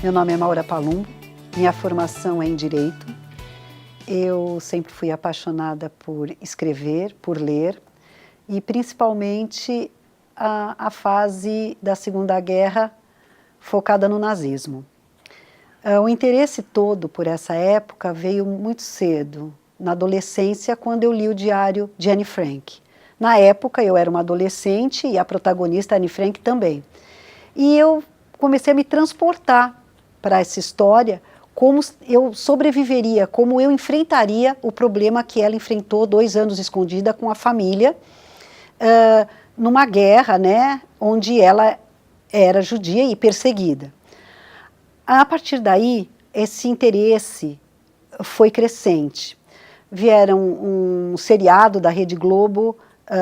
Meu nome é Maura Palumbo, minha formação é em Direito. Eu sempre fui apaixonada por escrever, por ler, e principalmente a fase da Segunda Guerra focada no nazismo. O interesse todo por essa época veio muito cedo, na adolescência, quando eu li o diário de Anne Frank. Na época eu era uma adolescente e a protagonista Anne Frank também. E eu comecei a me transportar para essa história, como eu sobreviveria, como eu enfrentaria o problema que ela enfrentou 2 anos escondida com a família, numa guerra, né, onde ela era judia e perseguida. A partir daí, esse interesse foi crescente. Vieram um seriado da Rede Globo,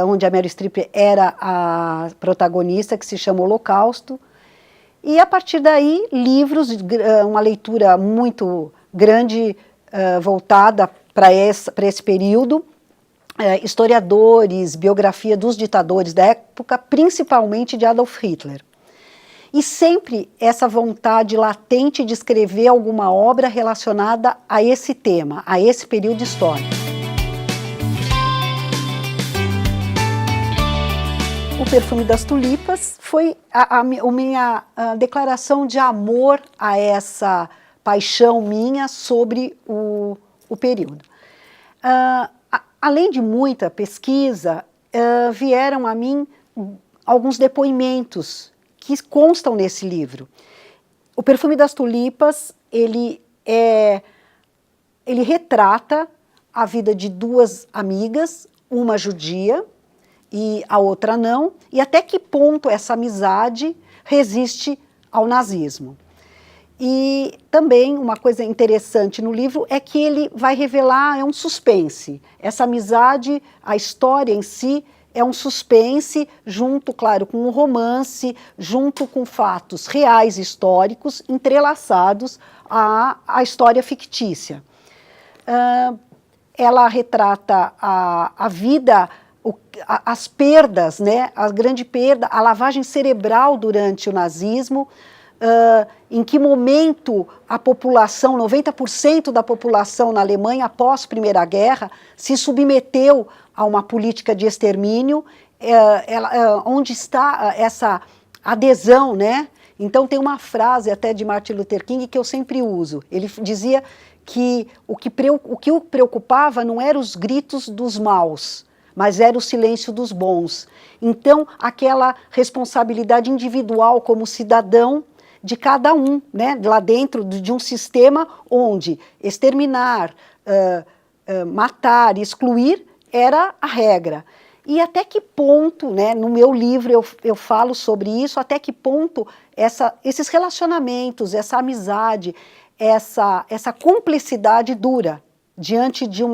onde a Meryl Streep era a protagonista, que se chama Holocausto. E a partir daí, livros, uma leitura muito grande, voltada para esse período, historiadores, biografia dos ditadores da época, principalmente de Adolf Hitler. E sempre essa vontade latente de escrever alguma obra relacionada a esse tema, a esse período histórico. O Perfume das Tulipas foi a minha declaração de amor a essa paixão minha sobre o período. Além de muita pesquisa, vieram a mim alguns depoimentos que constam nesse livro. O Perfume das Tulipas, ele retrata a vida de 2 amigas, uma judia e a outra não, e até que ponto essa amizade resiste ao nazismo. E também uma coisa interessante no livro é que ele vai revelar, é um suspense. Essa amizade, a história em si, é um suspense junto, claro, com um romance, junto com fatos reais, históricos, entrelaçados à história fictícia. Ela retrata a vida, as perdas, né, a grande perda, a lavagem cerebral durante o nazismo, em que momento a população, 90% da população na Alemanha, após a Primeira Guerra, se submeteu a uma política de extermínio, onde está essa adesão, né? Então tem uma frase até de Martin Luther King que eu sempre uso. Ele dizia que o que o preocupava não eram os gritos dos maus, mas era o silêncio dos bons. Então aquela responsabilidade individual como cidadão de cada um, né, lá dentro de um sistema onde exterminar, matar, excluir era a regra. E até que ponto, né, no meu livro eu falo sobre isso, até que ponto esses relacionamentos, essa amizade, essa cumplicidade dura diante de um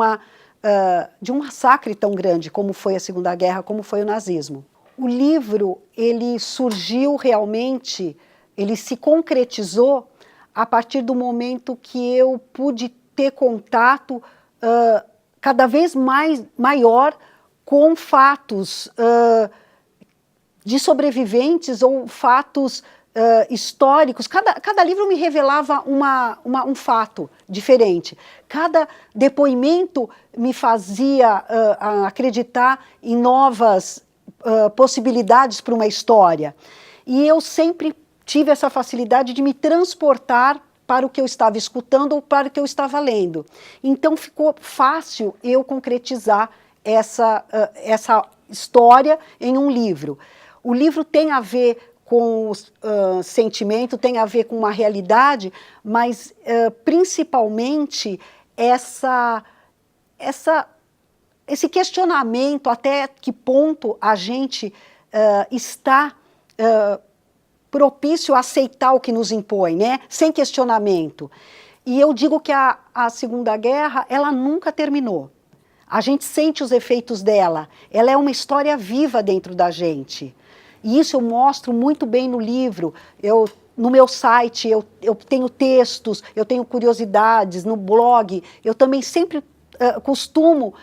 massacre tão grande como foi a Segunda Guerra, como foi o nazismo. O livro, ele surgiu realmente, ele se concretizou a partir do momento que eu pude ter contato cada vez maior com fatos de sobreviventes ou fatos históricos. Cada livro me revelava um fato diferente. Cada depoimento me fazia acreditar em novas possibilidades para uma história. E eu sempre tive essa facilidade de me transportar para o que eu estava escutando ou para o que eu estava lendo. Então ficou fácil eu concretizar essa história em um livro. O livro tem a ver com sentimento, tem a ver com uma realidade, mas principalmente esse questionamento até que ponto a gente está propício a aceitar o que nos impõe, né? Sem questionamento. E eu digo que a Segunda Guerra, ela nunca terminou. A gente sente os efeitos dela. Ela é uma história viva dentro da gente. E isso eu mostro muito bem no livro. No meu site, eu tenho textos, eu tenho curiosidades, no blog. Eu também sempre costumo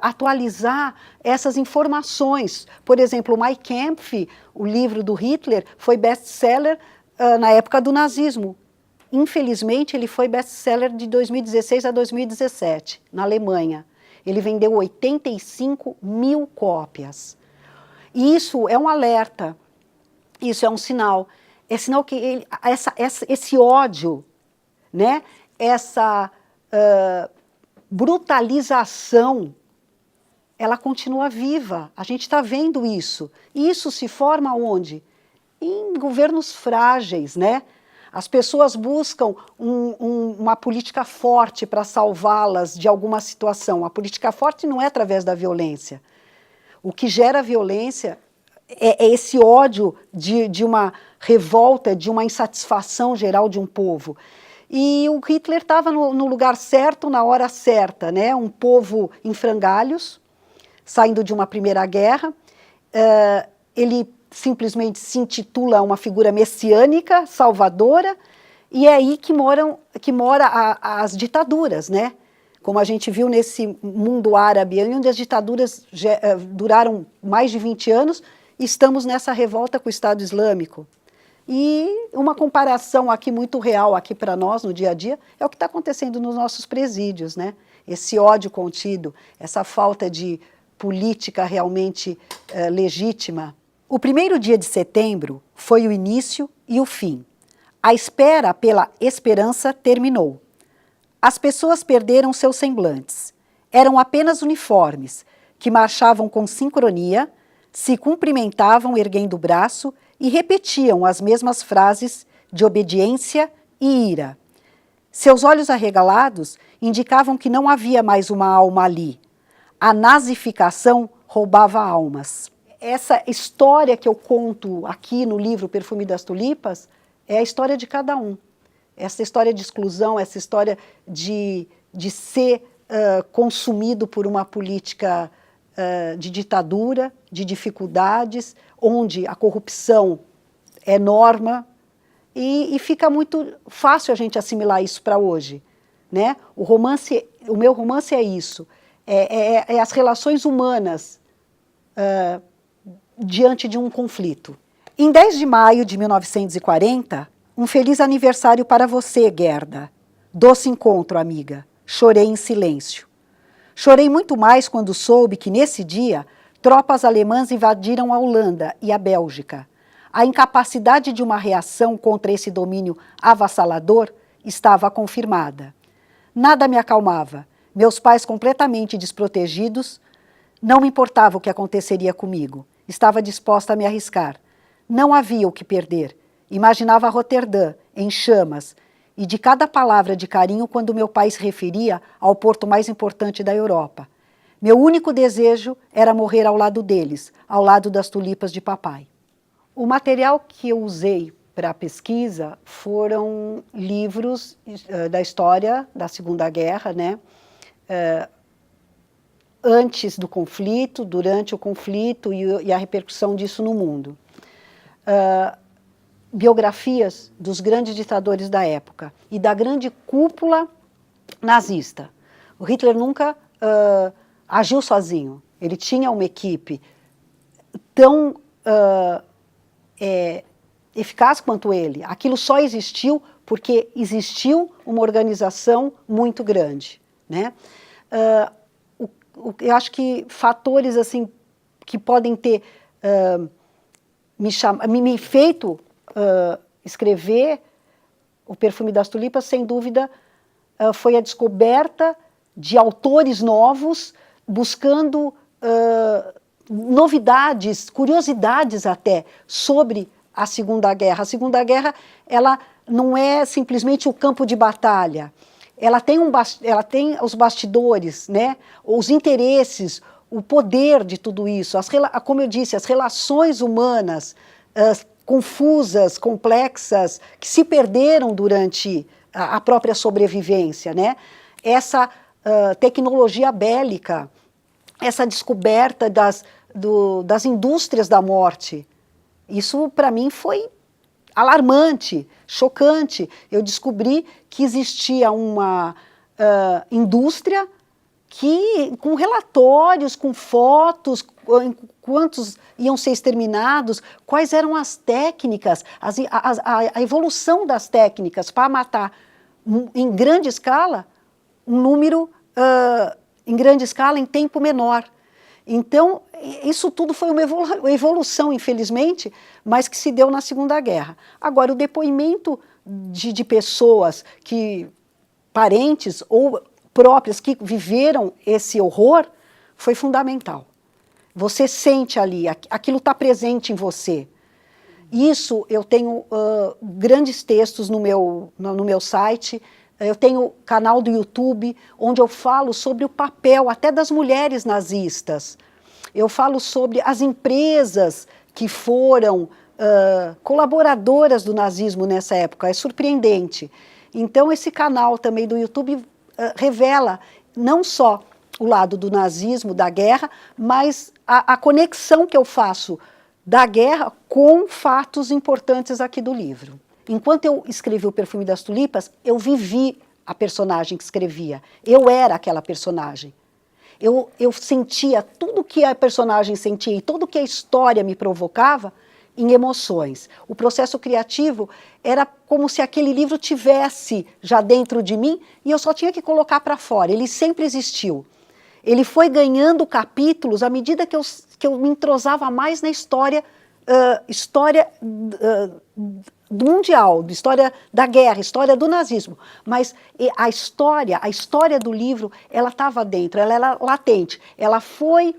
atualizar essas informações. Por exemplo, o Mein Kampf, o livro do Hitler, foi best-seller na época do nazismo. Infelizmente, ele foi best-seller de 2016 a 2017, na Alemanha. Ele vendeu 85 mil cópias. E isso é um alerta, isso é um sinal. É sinal que esse ódio, né, essa brutalização, ela continua viva. A gente está vendo isso. E isso se forma onde? Em governos frágeis, né? As pessoas buscam uma política forte para salvá-las de alguma situação. A política forte não é através da violência. O que gera violência é esse ódio de uma revolta, de uma insatisfação geral de um povo. E o Hitler estava no lugar certo, na hora certa, né? Um povo em frangalhos, saindo de uma primeira guerra. Ele simplesmente se intitula uma figura messiânica, salvadora, e é aí que mora as ditaduras, né? Como a gente viu nesse mundo árabe, onde as ditaduras duraram mais de 20 anos, estamos nessa revolta com o Estado Islâmico. E uma comparação aqui muito real aqui para nós, no dia a dia, é o que está acontecendo nos nossos presídios, né? Esse ódio contido, essa falta de política realmente legítima. O primeiro dia de setembro foi o início e o fim. A espera pela esperança terminou. As pessoas perderam seus semblantes. Eram apenas uniformes, que marchavam com sincronia, se cumprimentavam erguendo o braço e repetiam as mesmas frases de obediência e ira. Seus olhos arregalados indicavam que não havia mais uma alma ali. A nazificação roubava almas. Essa história que eu conto aqui no livro Perfume das Tulipas é a história de cada um. Essa história de exclusão, essa história de ser consumido por uma política de ditadura, de dificuldades, onde a corrupção é norma, e fica muito fácil a gente assimilar isso para hoje, né? O meu romance é isso, é as relações humanas diante de um conflito. Em 10 de maio de 1940, um feliz aniversário para você, Gerda. Doce encontro, amiga. Chorei em silêncio. Chorei muito mais quando soube que, nesse dia, tropas alemãs invadiram a Holanda e a Bélgica. A incapacidade de uma reação contra esse domínio avassalador estava confirmada. Nada me acalmava. Meus pais completamente desprotegidos. Não me importava o que aconteceria comigo. Estava disposta a me arriscar. Não havia o que perder. Imaginava Roterdã, em chamas, e de cada palavra de carinho quando meu pai se referia ao porto mais importante da Europa. Meu único desejo era morrer ao lado deles, ao lado das tulipas de papai. O material que eu usei para a pesquisa foram livros da história da Segunda Guerra, né? Antes do conflito, durante o conflito e a repercussão disso no mundo. Biografias dos grandes ditadores da época e da grande cúpula nazista. O Hitler nunca agiu sozinho. Ele tinha uma equipe tão eficaz quanto ele. Aquilo só existiu porque existiu uma organização muito grande, né? Eu acho que fatores assim que podem ter me feito escrever O Perfume das Tulipas, sem dúvida, foi a descoberta de autores novos, buscando novidades, curiosidades até, sobre a Segunda Guerra. A Segunda Guerra, ela não é simplesmente o campo de batalha. Ela tem os bastidores, né? Os interesses, o poder de tudo isso, como eu disse, as relações humanas confusas, complexas, que se perderam durante a própria sobrevivência, né? Essa tecnologia bélica, essa descoberta das indústrias da morte, isso para mim foi alarmante, chocante. Eu descobri que existia uma indústria com relatórios, com fotos, quantos iam ser exterminados, quais eram as técnicas, a evolução das técnicas para matar em grande escala, um número em grande escala em tempo menor. Então, isso tudo foi uma evolução, infelizmente, mas que se deu na Segunda Guerra. Agora, o depoimento de pessoas parentes ou próprias que viveram esse horror foi fundamental. Você sente ali, aquilo está presente em você. Isso, eu tenho grandes textos no meu site, eu tenho canal do YouTube, onde eu falo sobre o papel até das mulheres nazistas. Eu falo sobre as empresas que foram colaboradoras do nazismo nessa época, é surpreendente. Então, esse canal também do YouTube revela não só o lado do nazismo, da guerra, mas a conexão que eu faço da guerra com fatos importantes aqui do livro. Enquanto eu escrevi O Perfume das Tulipas, eu vivi a personagem que escrevia. Eu era aquela personagem. Eu sentia tudo que a personagem sentia e tudo que a história me provocava em emoções. O processo criativo era como se aquele livro tivesse já dentro de mim e eu só tinha que colocar para fora. Ele sempre existiu. Ele foi ganhando capítulos à medida que eu me entrosava mais na história mundial, história da guerra, história do nazismo. Mas a história do livro, ela estava dentro, ela era latente. Ela foi,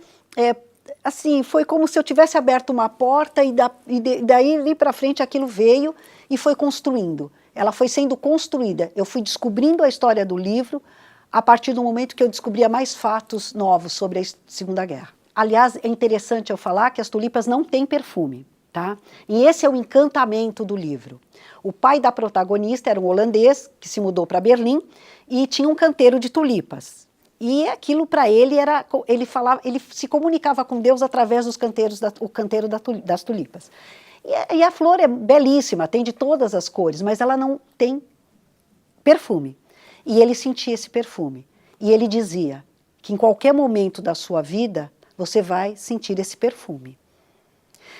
assim, foi como se eu tivesse aberto uma porta e daí para frente aquilo veio e foi construindo. Ela foi sendo construída. Eu fui descobrindo a história do livro a partir do momento que eu descobria mais fatos novos sobre a Segunda Guerra. Aliás, é interessante eu falar que as tulipas não têm perfume, tá? E esse é o encantamento do livro. O pai da protagonista era um holandês que se mudou para Berlim e tinha um canteiro de tulipas. E aquilo para ele era, ele se comunicava com Deus através dos canteiros, o canteiro das tulipas. E a flor é belíssima, tem de todas as cores, mas ela não tem perfume. E ele sentia esse perfume. E ele dizia que em qualquer momento da sua vida, você vai sentir esse perfume.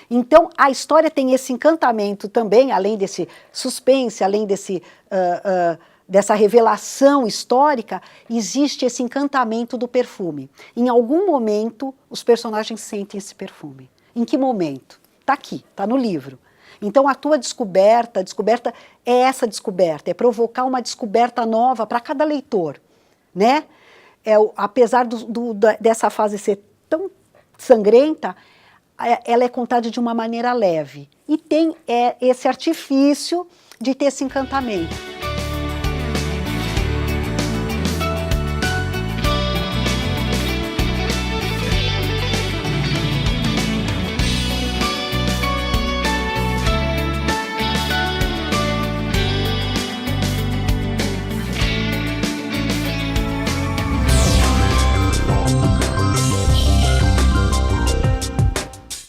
Então, a história tem esse encantamento também, além desse suspense, além dessa revelação histórica, existe esse encantamento do perfume. Em algum momento, os personagens sentem esse perfume. Em que momento? Está aqui, está no livro. Então, a tua descoberta é essa descoberta, é provocar uma descoberta nova para cada leitor, né? Apesar dessa fase ser tão sangrenta, ela é contada de uma maneira leve. E tem esse artifício de ter esse encantamento.